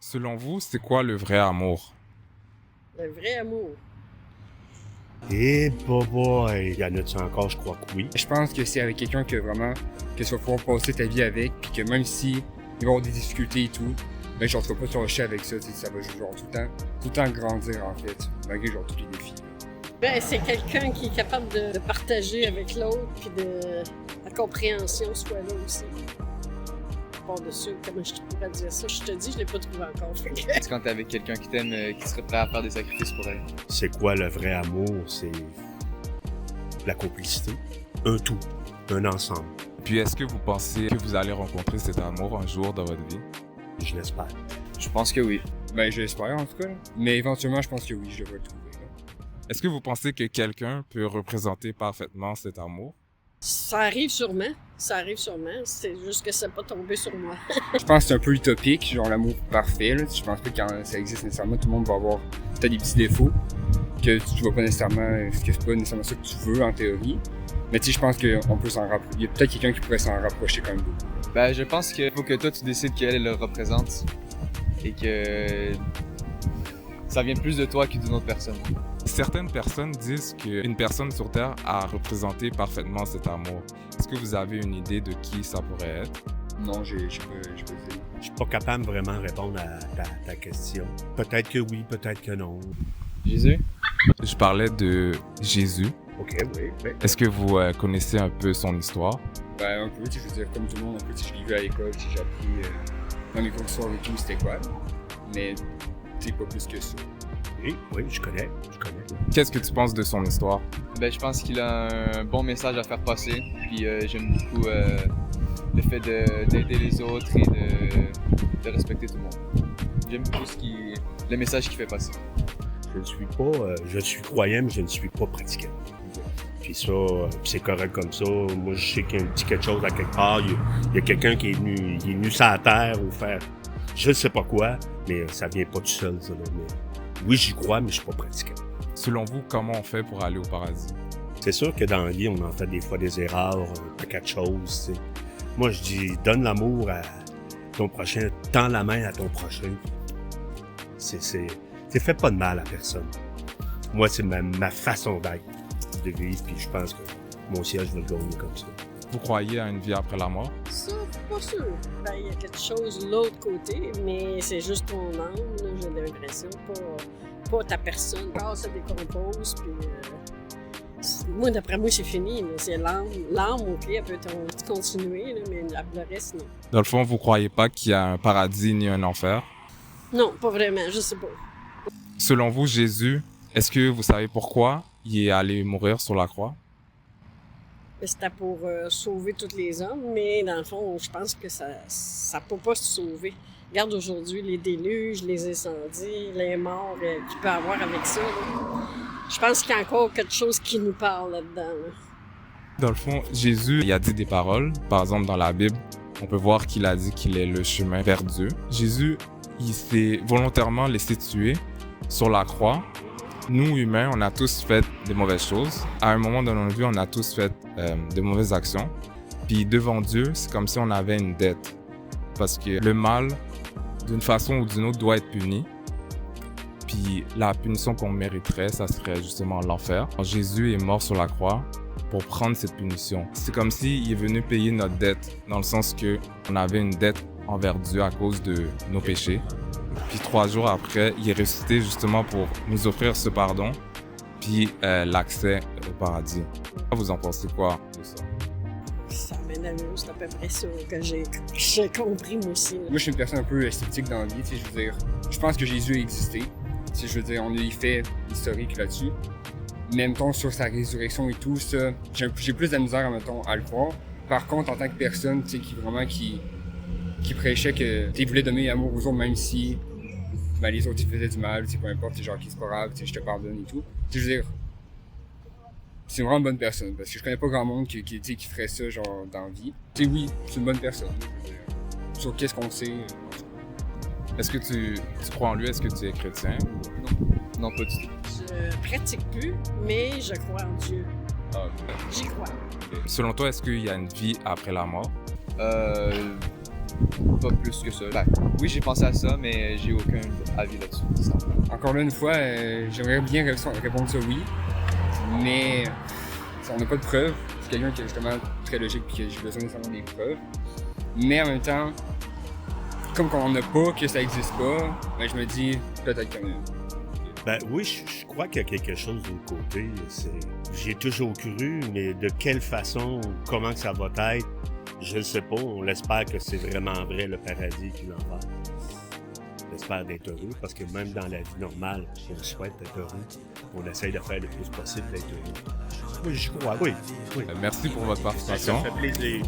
Selon vous, c'est quoi le vrai amour? Le vrai amour. Eh, boy, y en a-tu encore? Je crois que oui. Je pense que c'est avec quelqu'un que vraiment, que tu vas pouvoir passer ta vie avec, puis que même si il va y avoir des difficultés et tout, ben genre tu vas pas te lâcher avec ça, tu sais, ça va genre tout le temps grandir en fait, malgré genre tous les défis. Ben, c'est quelqu'un qui est capable de partager avec l'autre, puis de la compréhension soit là aussi. À part de ça, comment je pourrais dire ça? Je te dis, je l'ai pas trouvé encore. Fait que- C'est quand t'es avec quelqu'un qui t'aime, qui serait prêt à faire des sacrifices pour elle. C'est quoi le vrai amour? C'est la complicité. Un tout, un ensemble. Puis est-ce que vous pensez que vous allez rencontrer cet amour un jour dans votre vie? Je l'espère. Je pense que oui. Ben je l'espère en tout cas, là. Mais éventuellement je pense que oui, je devrais le trouver. Là. Est-ce que vous pensez que quelqu'un peut représenter parfaitement cet amour? Ça arrive sûrement. Ça arrive sûrement. C'est juste que ça n'est pas tombé sur moi. Je pense que c'est un peu utopique, genre l'amour parfait, là. Je pense pas que quand ça existe nécessairement, tout le monde va avoir peut-être des petits défauts, que tu vas pas nécessairement, que c'est pas nécessairement ça que tu veux en théorie. Mais tu sais, je pense qu'on peut s'en rapprocher. Il y a peut-être quelqu'un qui pourrait s'en rapprocher quand même beaucoup. Ben, je pense qu'il faut que toi, tu décides qu'elle le représente. Et que ça vient plus de toi que d'une autre personne. Certaines personnes disent qu'une personne sur Terre a représenté parfaitement cet amour. Est-ce que vous avez une idée de qui ça pourrait être? Non, j'ai pas dit. Je suis pas capable de vraiment répondre à ta question. Peut-être que oui, peut-être que non. Jésus? Je parlais de Jésus. OK, oui. Est-ce que vous connaissez un peu son histoire? Ben un peu, tu sais, je veux dire, comme tout le monde, un peu, tu sais, je l'ai vu à l'école, tu sais, j'ai appris dans mes cours d'histoire et tout, c'était quoi. Mais tu sais, pas plus que ça. Oui, je connais. Qu'est-ce que tu penses de son histoire? Ben, je pense qu'il a un bon message à faire passer. Puis j'aime beaucoup le fait d'aider les autres et de respecter tout le monde. J'aime beaucoup le message qu'il fait passer. Je suis croyant, mais je ne suis pas pratiquant. Puis ça, c'est correct comme ça. Moi, je sais qu'il y a un petit quelque chose à quelque part. Il y a quelqu'un qui est venu sur la terre ou faire je ne sais pas quoi, mais ça vient pas tout seul, ça. Là. Mais, oui, j'y crois, mais je suis pas pratiquant. Selon vous, comment on fait pour aller au paradis? C'est sûr que dans la vie, on en fait des fois des erreurs, un paquet de choses. T'sais. Moi, je dis, donne l'amour à ton prochain, tends la main à ton prochain. C'est fait pas de mal à personne. Moi, c'est ma façon d'être, de vivre, puis je pense que mon ciel, je vais le gagner comme ça. Vous croyez à une vie après la mort? Ça, pas sûr. Ben, il y a quelque chose de l'autre côté, mais c'est juste ton âme, là, j'ai l'impression, pas ta personne. Quand ça décompose, puis moi, d'après moi, c'est fini. Là. C'est l'âme. L'âme, OK, elle peut continuer, là, mais le reste, non. Dans le fond, vous croyez pas qu'il y a un paradis ni un enfer? Non, pas vraiment, je sais pas. Selon vous, Jésus, est-ce que vous savez pourquoi il est allé mourir sur la croix? C'était pour sauver tous les hommes, mais dans le fond, je pense que ça peut pas se sauver. Regarde aujourd'hui les déluges, les incendies, les morts qu'il peut y avoir avec ça. Là. Je pense qu'il y a encore quelque chose qui nous parle là-dedans. Là. Dans le fond, Jésus, il a dit des paroles. Par exemple, dans la Bible, on peut voir qu'il a dit qu'il est le chemin vers Dieu. Jésus, il s'est volontairement laissé tuer sur la croix. Nous, humains, on a tous fait des mauvaises choses. À un moment dans notre vie, on a tous fait de mauvaises actions. Puis devant Dieu, c'est comme si on avait une dette. Parce que le mal, d'une façon ou d'une autre, doit être puni. Puis la punition qu'on mériterait, ça serait justement l'enfer. Jésus est mort sur la croix pour prendre cette punition. C'est comme s'il est venu payer notre dette, dans le sens qu'on avait une dette envers Dieu à cause de nos péchés. Puis 3 jours après, il est ressuscité justement pour nous offrir ce pardon, puis l'accès au paradis. Vous en pensez quoi de ça? Ça m'énerve, c'est à peu près ça que j'ai compris moi aussi. Là. Moi, je suis une personne un peu sceptique dans la vie, tu sais, je veux dire. Je pense que Jésus a existé. Tu sais, je veux dire, on a eu fait historique là-dessus. Mais, mettons, sur sa résurrection et tout, ça, j'ai plus de la misère, mettons, à le croire. Par contre, en tant que personne, tu sais, qui prêchait que tu voulais donner amour aux autres, même si ben, les autres, ils faisaient du mal, tu sais, peu importe, genre, qui c'est pas grave, tu sais, je te pardonne et tout. Tu sais, je veux dire, c'est vraiment une bonne personne, parce que je connais pas grand monde qui ferait ça, genre, dans la vie. Tu sais, oui, c'est une bonne personne, je veux dire. Sur qu'est-ce qu'on sait. Est-ce que tu crois en lui? Est-ce que tu es chrétien? Non, pas du tout. Je pratique plus, mais je crois en Dieu. Ah, J'y crois. Selon toi, est-ce qu'il y a une vie après la mort? pas plus que ça. Ben, oui, j'ai pensé à ça, mais j'ai aucun avis là-dessus. Encore là, une fois, j'aimerais bien répondre ça oui, mais on n'a pas de preuves. C'est quelqu'un qui est justement très logique et que j'ai besoin nécessairement des preuves. Mais en même temps, comme on n'a pas, que ça n'existe pas, ben, je me dis peut-être quand même. Ben oui, je crois qu'il y a quelque chose de l'autre côté. J'ai toujours cru, mais de quelle façon, comment que ça va être, je ne sais pas. On l'espère que c'est vraiment vrai le paradis qui l'envers. On espère d'être heureux, parce que même dans la vie normale, on souhaite d'être heureux. On essaye de faire le plus possible d'être heureux. Oui, je crois, oui. Merci pour votre participation. Ça fait plaisir.